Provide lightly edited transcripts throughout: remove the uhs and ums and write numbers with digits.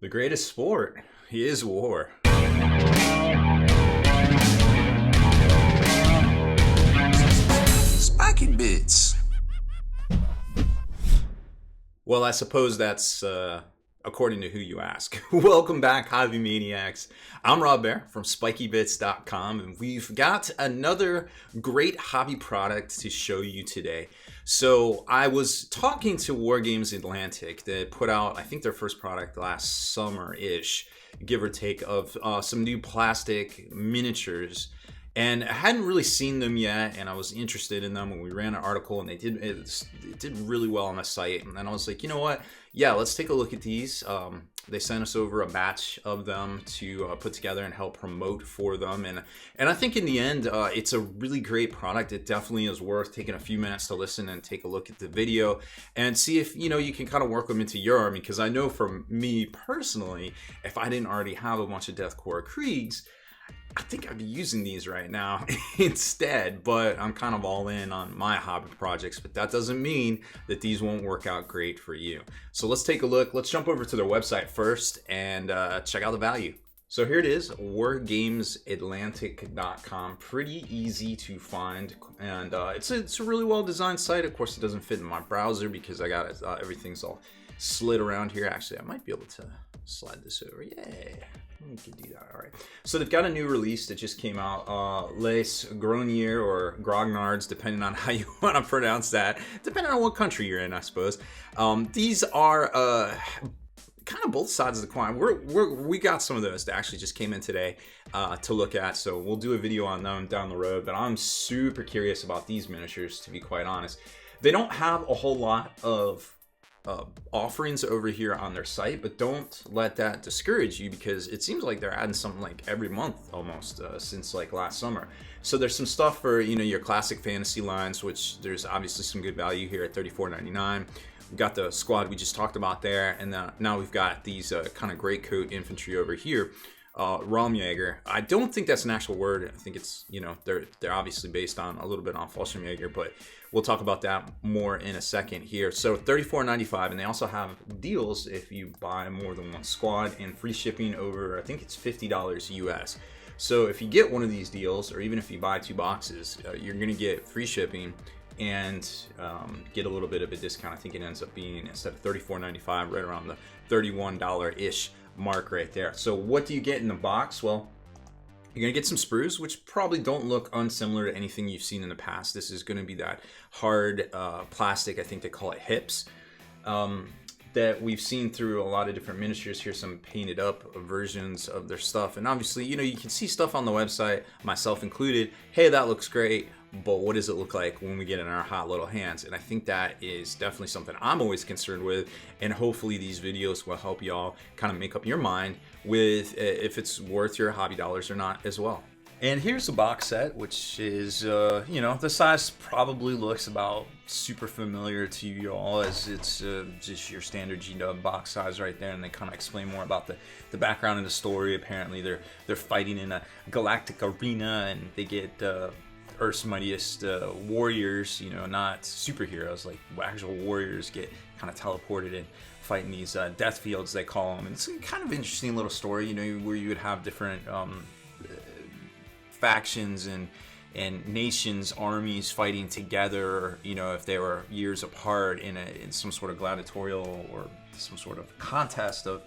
The greatest sport is war. Spiky bits. Well, I suppose that's according to who you ask. Welcome back, Hobby Maniacs. I'm Baer from SpikyBits.com, and we've got another great hobby product to show you today. So I was talking to Wargames Atlantic that put out, I think, their first product last summer-ish, give or take, of some new plastic miniatures. And I hadn't really seen them yet, and I was interested in them when we ran an article, and it did really well on the site. And then I was like, you know what? Yeah, let's take a look at these. They sent us over a batch of them to put together and help promote for them. And I think in the end, it's a really great product. It definitely is worth taking a few minutes to listen and take a look at the video and see if, you can kind of work them into your army. Because I know for me personally, if I didn't already have a bunch of Deathcore Kriegs, I think I'd be using these right now instead, but I'm kind of all in on my hobby projects, but that doesn't mean that these won't work out great for you. So let's take a look. Let's jump over to their website first and check out the value. So here it is, wargamesatlantic.com. Pretty easy to find, and it's a really well designed site. Of course, it doesn't fit in my browser because I got it, everything's all slid around here. Actually, I might be able to slide this over. Yeah, we can do that. All right. So they've got a new release that just came out. Les Grenier or Grognards, depending on how you want to pronounce that, depending on what country you're in, I suppose. These are kind of both sides of the coin. We got some of those that actually just came in today to look at, so we'll do a video on them down the road. But I'm super curious about these miniatures, to be quite honest. They don't have a whole lot of offerings over here on their site, but don't let that discourage you, because it seems like they're adding something like every month almost since like last summer. So there's some stuff for your classic fantasy lines, which there's obviously some good value here at $34.99. We've got the squad we just talked about there, and now we've got these kind of greatcoat infantry over here. Raumjager. I don't think that's an actual word. I think it's, they're obviously based on a little bit on Fallschirmjäger, but we'll talk about that more in a second here. So $34.95, and they also have deals if you buy more than one squad, and free shipping over, I think it's $50 US. So if you get one of these deals, or even if you buy 2 boxes, you're going to get free shipping and get a little bit of a discount. I think it ends up being, instead of $34.95, right around the $31-ish mark right there. So what do you get in the box? Well, you're gonna get some sprues, which probably don't look unsimilar to anything you've seen in the past. This is gonna be that hard plastic, I think they call it hips, that we've seen through a lot of different miniatures. Here's some painted up versions of their stuff, and obviously you can see stuff on the website, myself included. Hey, that looks great, but what does it look like when we get in our hot little hands? And I think that is definitely something I'm always concerned with, and hopefully these videos will help y'all kind of make up your mind with if it's worth your hobby dollars or not as well. And here's the box set, which is, the size probably looks about super familiar to you all, as it's just your standard G-Dub box size right there. And they kind of explain more about the background and the story. Apparently they're fighting in a galactic arena, and they get Earth's mightiest warriors, not superheroes, like actual warriors, get kind of teleported and fighting these death fields, they call them. And it's kind of interesting little story, where you would have different factions and nations, armies fighting together, if they were years apart in some sort of gladiatorial or some sort of contest of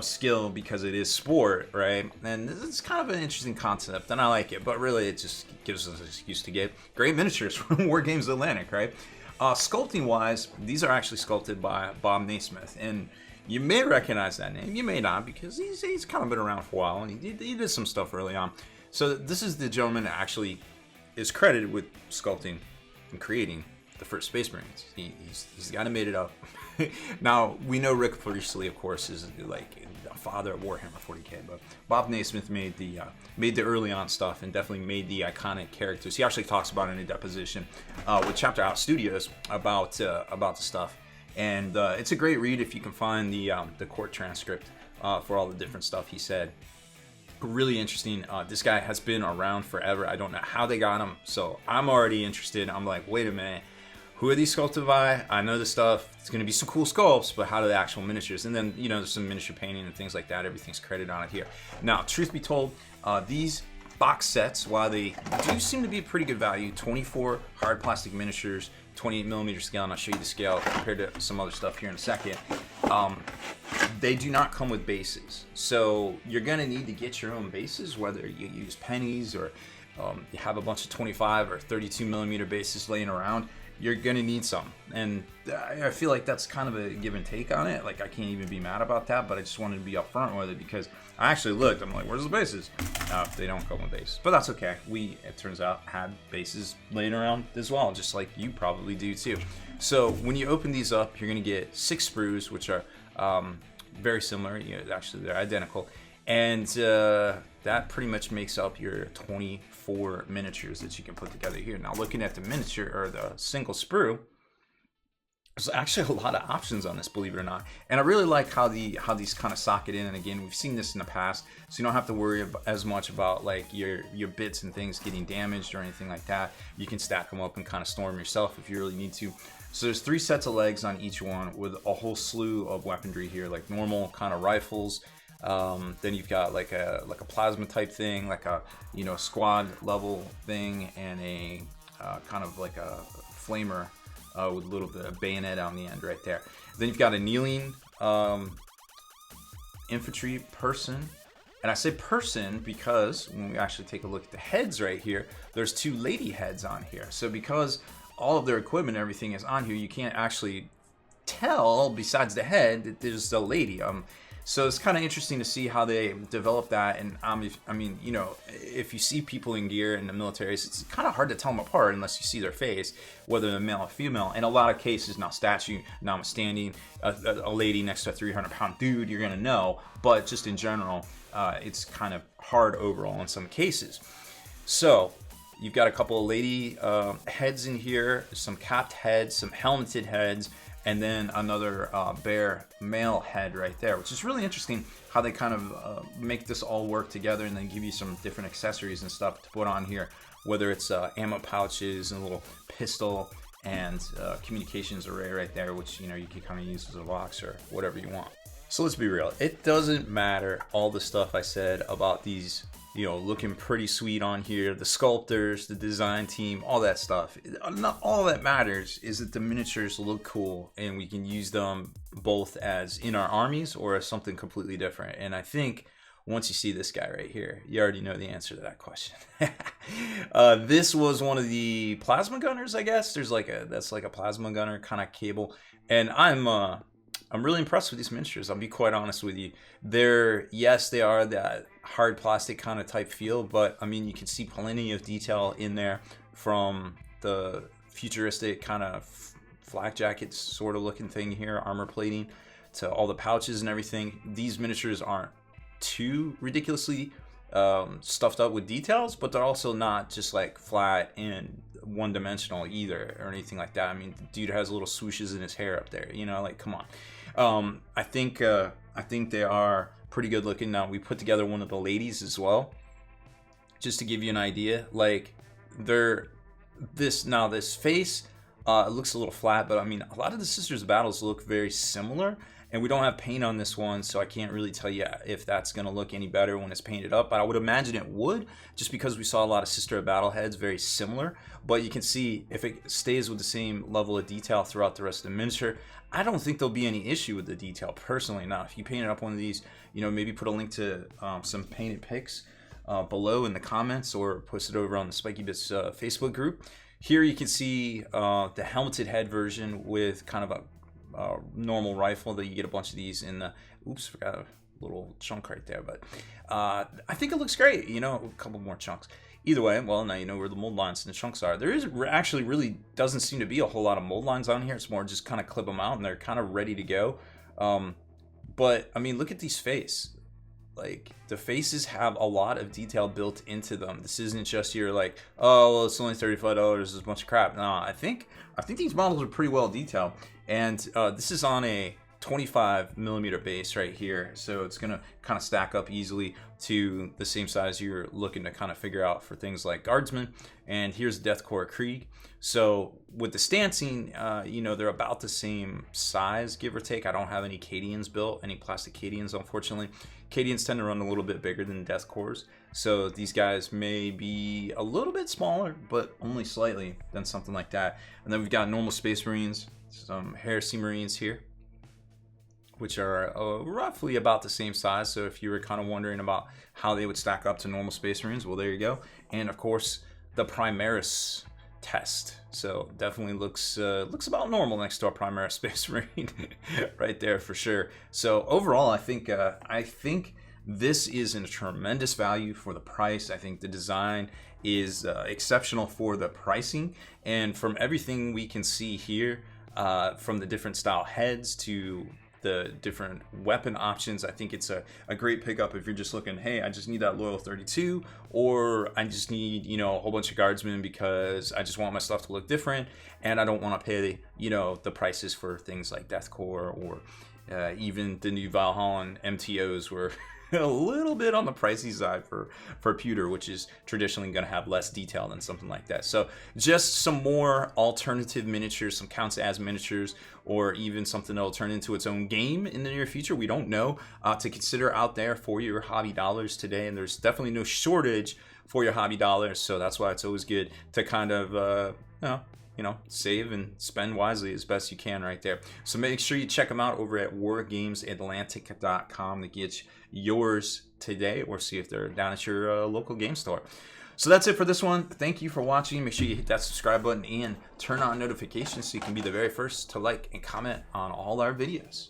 skill, because it is sport, right? And it's kind of an interesting concept, and I like it, but really it just gives us an excuse to get great miniatures from Wargames Atlantic, right? Sculpting wise, these are actually sculpted by Bob Naismith, and you may recognize that name, you may not, because he's kind of been around for a while, and he did some stuff early on. So this is the gentleman that actually is credited with sculpting and creating the first Space Marines. He's the guy that made it up. Now, we know Rick Priestley, of course, is like a father of Warhammer 40K, but Bob Naismith made the early on stuff, and definitely made the iconic characters. He actually talks about it in a deposition with Chapter Out Studios about the stuff. And it's a great read if you can find the court transcript for all the different stuff he said. Really interesting. This guy has been around forever. I don't know how they got him, so I'm already interested. I'm like, wait a minute, who are these sculpted by? I know this stuff. It's going to be some cool sculpts, but how do the actual miniatures? And then, you know, there's some miniature painting and things like that. Everything's credited on it here. Now, truth be told, these box sets, while they do seem to be a pretty good value, 24 hard plastic miniatures, 28mm scale, and I'll show you the scale compared to some other stuff here in a second. They do not come with bases. So you're going to need to get your own bases, whether you use pennies or you have a bunch of 25 or 32mm bases laying around. You're gonna need some, and I feel like that's kind of a give and take on it. Like, I can't even be mad about that, but I just wanted to be upfront with it because I actually looked. I'm like, where's the bases? They don't come with bases, but that's okay. It turns out, had bases laying around as well, just like you probably do too. So when you open these up, you're gonna get 6 sprues, which are very similar. You know, actually, they're identical, and that pretty much makes up your 24 miniatures that you can put together here. Now, looking at the miniature or the single sprue, there's actually a lot of options on this, believe it or not. And I really like how these kind of socket in. And again, we've seen this in the past, so you don't have to worry as much about like your bits and things getting damaged or anything like that. You can stack them up and kind of store them yourself if you really need to. So there's 3 sets of legs on each one with a whole slew of weaponry here, like normal kind of rifles. Then you've got like a plasma type thing, like a, you know, squad level thing, and a kind of like a flamer with a little bit of bayonet on the end right there. Then you've got a kneeling infantry person, and I say person because when we actually take a look at the heads right here, there's 2 lady heads on here. So because all of their equipment and everything is on here, you can't actually tell besides the head that there's a lady. So it's kind of interesting to see how they develop that. And I mean, you know, if you see people in gear in the military, it's kind of hard to tell them apart unless you see their face, whether they're male or female. In a lot of cases, now statue, notwithstanding, a lady next to a 300-pound dude, you're going to know. But just in general, it's kind of hard overall in some cases. So you've got a couple of lady heads in here, some capped heads, some helmeted heads, and then another Baer male head right there, which is really interesting how they kind of make this all work together and then give you some different accessories and stuff to put on here, whether it's ammo pouches and a little pistol and communications array right there, which, you know, you can kind of use as a box or whatever you want. So let's be real, it doesn't matter all the stuff I said about these, you know, looking pretty sweet on here, the sculptors, the design team, all that stuff. Not all that matters is that the miniatures look cool and we can use them both as in our armies or as something completely different. And I think once you see this guy right here, you already know the answer to that question. This was one of the plasma gunners, I guess. That's like a plasma gunner kind of cable, and I'm really impressed with these miniatures. I'll be quite honest with you. Yes, they are that hard plastic kind of type feel, but I mean, you can see plenty of detail in there, from the futuristic kind of flak jacket sort of looking thing here, armor plating, to all the pouches and everything. These miniatures aren't too ridiculously stuffed up with details, but they're also not just like flat and one-dimensional either or anything like that. I mean, the dude has little swooshes in his hair up there, you know, like, come on. I think they are pretty good looking. Now, we put together one of the ladies as well, just to give you an idea. Like, this face it looks a little flat, but I mean, a lot of the Sisters of Battles look very similar, and we don't have paint on this one, so I can't really tell you if that's going to look any better when it's painted up, but I would imagine it would, just because we saw a lot of Sister of Battle heads very similar. But you can see if it stays with the same level of detail throughout the rest of the miniature, I don't think there'll be any issue with the detail personally. Now, if you painted up one of these, you know, maybe put a link to some painted pics below in the comments, or post it over on the Spiky Bits Facebook group. Here you can see the helmeted head version with kind of a normal rifle that you get a bunch of these in the, oops, forgot a little chunk right there, but I think it looks great, you know, a couple more chunks. Either way, well, now you know where the mold lines and the chunks are. There is actually really doesn't seem to be a whole lot of mold lines on here. It's more just kind of clip them out and they're kind of ready to go. But I mean, look at these faces. Like, the faces have a lot of detail built into them. This isn't just your like, oh, well, it's only $35, it's a bunch of crap. No, I think these models are pretty well detailed. And this is on a 25mm base right here, so it's gonna kind of stack up easily to the same size you're looking to kind of figure out for things like Guardsmen. And here's Deathcore Krieg. So with the stancing, you know, they're about the same size, give or take. I don't have any Cadians built, any plastic Cadians, unfortunately. Cadians tend to run a little bit bigger than Deathcores, so these guys may be a little bit smaller, but only slightly, than something like that. And then we've got normal Space Marines, some Heresy Marines here, which are roughly about the same size. So if you were kind of wondering about how they would stack up to normal Space Marines, well, there you go. And of course, the Primaris test. So definitely looks about normal next to our Primaris Space Marine right there for sure. So overall, I think this is a tremendous value for the price. I think the design is exceptional for the pricing, and from everything we can see here, from the different style heads to the different weapon options, I think it's a great pickup if you're just looking, hey, I just need that loyal 32, or I just need, you know, a whole bunch of guardsmen because I just want my stuff to look different and I don't want to pay, you know, the prices for things like Deathcore, or even the new Valhalla MTOs were a little bit on the pricey side for pewter, which is traditionally going to have less detail than something like that. So just some more alternative miniatures, some counts as miniatures, or even something that will turn into its own game in the near future. We don't know, to consider out there for your hobby dollars today, and there's definitely no shortage for your hobby dollars. So that's why it's always good to kind of you know, save and spend wisely as best you can right there. So make sure you check them out over at wargamesatlantic.com to get yours today, or see if they're down at your local game store. So that's it for this one. Thank you for watching. Make sure you hit that subscribe button and turn on notifications so you can be the very first to like and comment on all our videos.